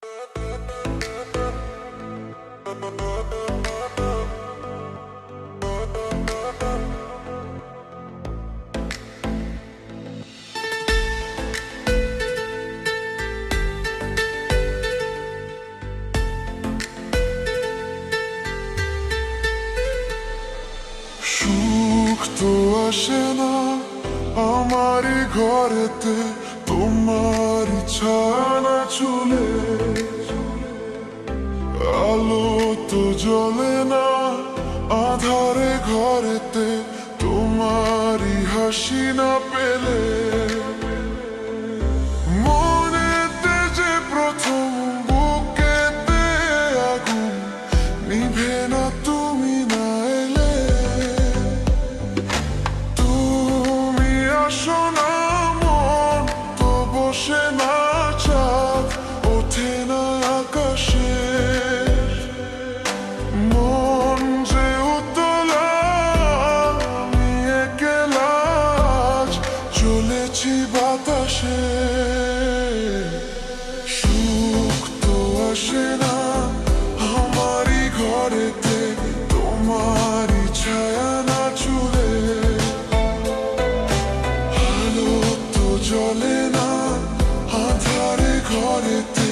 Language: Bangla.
সুখ তো আসে না আমারই ঘরেতে, তোমার ছানা চুলে আলো তো জ্বলে না আধারে ঘরেতে, তোমারই হাসি না পেলে। মনেতে যে প্রথম বুকেতে আগুন নিভে না তুমি না এলে। তুমি আসো না মন তো বসে না চাঁদ, ওঠে না আকাশে। মন যে উতলা আমি একলা আজ চলেছি বাতাসে। সুখ তো আসে না আমারই ঘরেতে, তোমারই ছায়া না চুলে আলো তো জ্বলে না আধারে ঘরেতে।